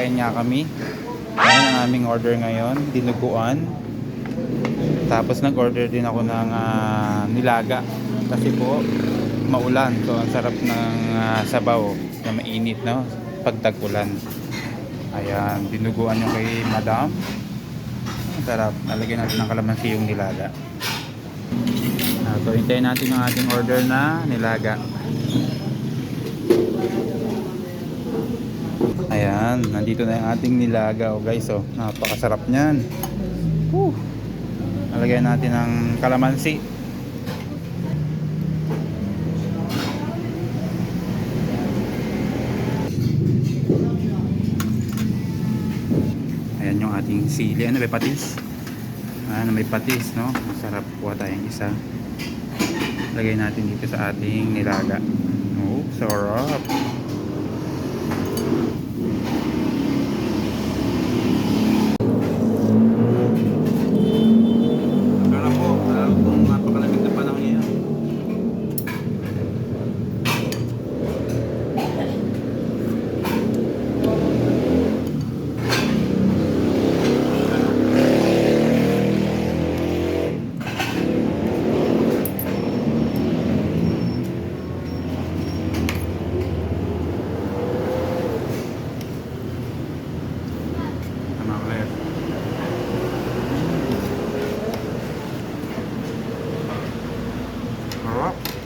kakain nga kami. Ayan ang aming order ngayon, dinuguan. Tapos nag-order din ako ng nilaga. Kasi po maulan, so ang sarap ng sabaw na mainit, no? Pag tag-ulan. Ayan, dinuguan yung kay madam. Ang sarap, nalagyan natin ng kalamansi yung nilaga. So hintayin natin yung ating order na nilaga. Ayan, nandito na yung ating nilaga, oh guys, oh. Napakasarap niyan. Nalagyan natin ng kalamansi. Ayan yung ating sili. Ano, may patis? Ayan, may patis, no? Masarap. Kuha tayong isa. Lagay natin dito sa ating nilaga. Oh, sarap.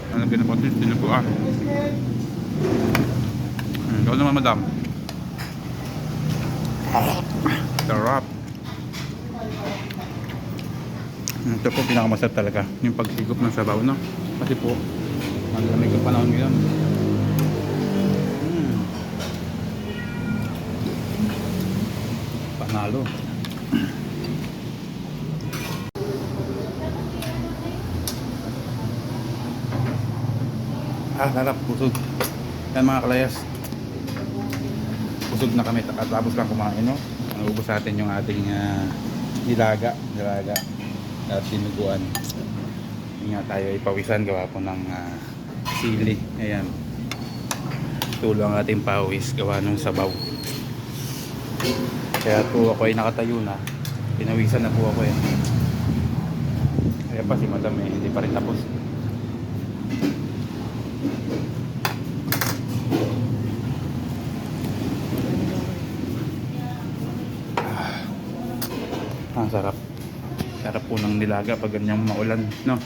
Ano pinapatis? Dinuguan. Ikaw naman, madam. Sarap. Ito po pinakamasarap talaga, yung pagsigop ng sabaw, no? Kasi po ang lamig ng panahon ngayon. Panalo. Sarap, busog. Yan mga kalayas, busog na kami, tapos lang kumain, no? Naubos natin yung ating nilaga at sinuguan. Hindi nga tayo ipawisan, gawa po ng sili. Ayan, tulo ang ating pawis gawa ng sabaw. Kaya po ako ay nakatayo na, pinawisan na po ako eh. Kaya pa si madam eh, hindi pa rin tapos. Sarap. Sarap po ng nilaga pag ganyang maulan, no?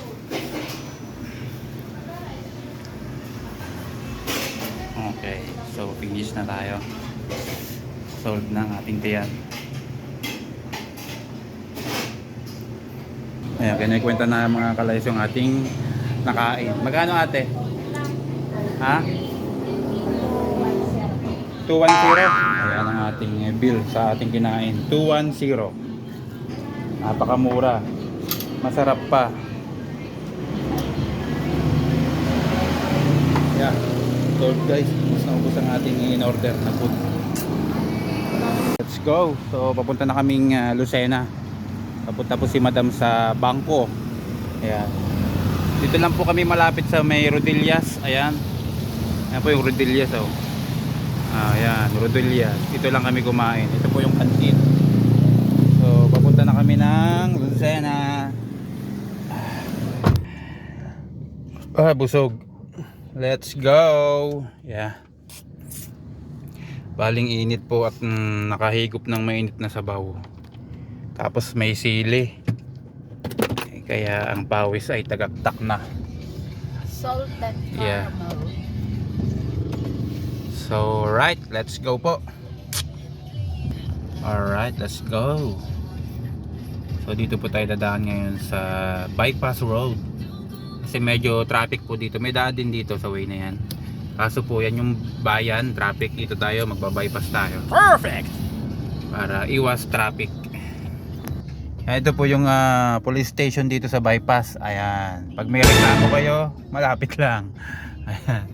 Okay, so finish na tayo. Solve na ang ating tiyan. Ayan, kinikwenta na mga kalayas yung ating nakain. Magkano ate? Ha? 210. Ayan ang ating bill sa ating kinain. 210. Napakamura, masarap pa. Yeah, so guys, mas naubos ang ating in-order na food. Let's go. So papunta na kaming Lucena. Papunta po si madam sa bangko. Ayan, dito lang po kami malapit sa may Rodillas. Ayan, ayan po yung Rodillas, oh. Ayan, Rodillas. Dito lang kami kumain. Ito po yung canteen. So papunta na kami ng Lucena. Busog. Let's go. Yeah. Baling init po at nakahigop ng mainit na sabaw. Tapos may sili. Kaya ang pawis ay tagaktak na. Salted caramel. Yeah. So right, let's go po. Alright, let's go. So dito po tayo dadaan ngayon sa bypass road. Kasi medyo traffic po dito. May daan din dito sa way na yan. Kaso po yan yung bayan, traffic. Dito tayo, magbabypass tayo. Perfect! Para iwas traffic. Ito po yung police station dito sa bypass. Ayan. Pag may reklamo kayo, malapit lang. Ayan.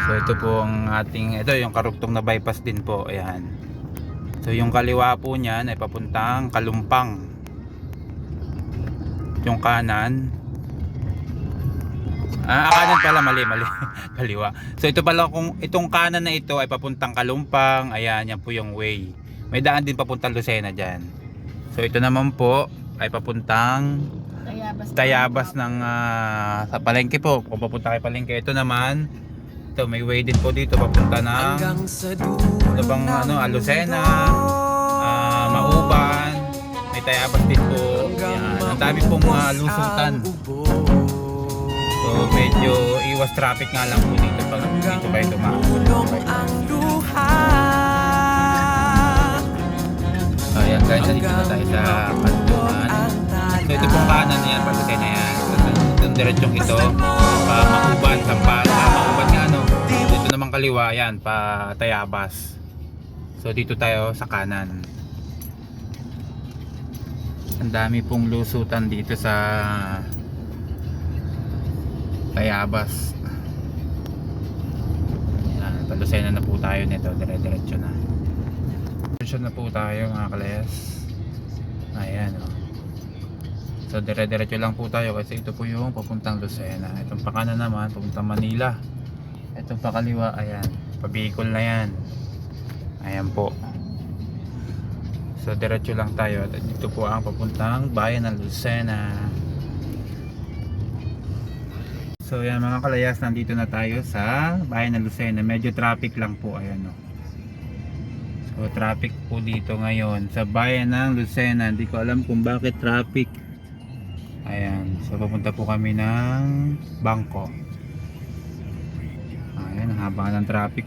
So ito po ang ating, ito yung karugtong na bypass din po. Ayan. So yung kaliwa po niyan ay papuntang Kalumpang. Yung kanan Kanan pala, mali. Kaliwa. So ito pala, kung itong kanan na ito ay papuntang Kalumpang, ayan, yan po yung way. May daan din papuntang Lucena dyan. So ito naman po ay papuntang Tayabas ng sa Palengke po. Kung papunta kay Palengke, ito naman, ito may way din po dito papunta ng ano bang Lucena, Mauban, may Tayabas din po. Yan, ang dami pong lusutan. So medyo iwas traffic nga lang po dito pag dito kayo dumaan. Ayan guys, nandito na tayo sa Kantuan. So ito pong kanan yan, pagkakay na yan. Itong diretsong ito, pa Mauban, Mauban nga dito naman kaliwa, yan, pa Tayabas. So dito tayo sa kanan. Ang dami pong lusutan dito sa Tayabas. Yan, palusena na po tayo nito, dire-diretso na. Diretso na po tayo mga kalayas. Ayan So dire-diretso lang po tayo kasi ito po yung papuntang Lucena. Itong pakanan naman papuntang Manila. Itong pakaliwa, ayan, pabikol na yan. Ayan po. So diretso lang tayo at ito po ang papuntang bayan ng Lucena. So yan mga kalayas, nandito na tayo sa bayan ng Lucena. Medyo traffic lang po, ayan So traffic po dito ngayon sa bayan ng Lucena. Hindi ko alam kung bakit traffic. Ayan, so papunta po kami ng Bangko. Ayan, ang haba ng traffic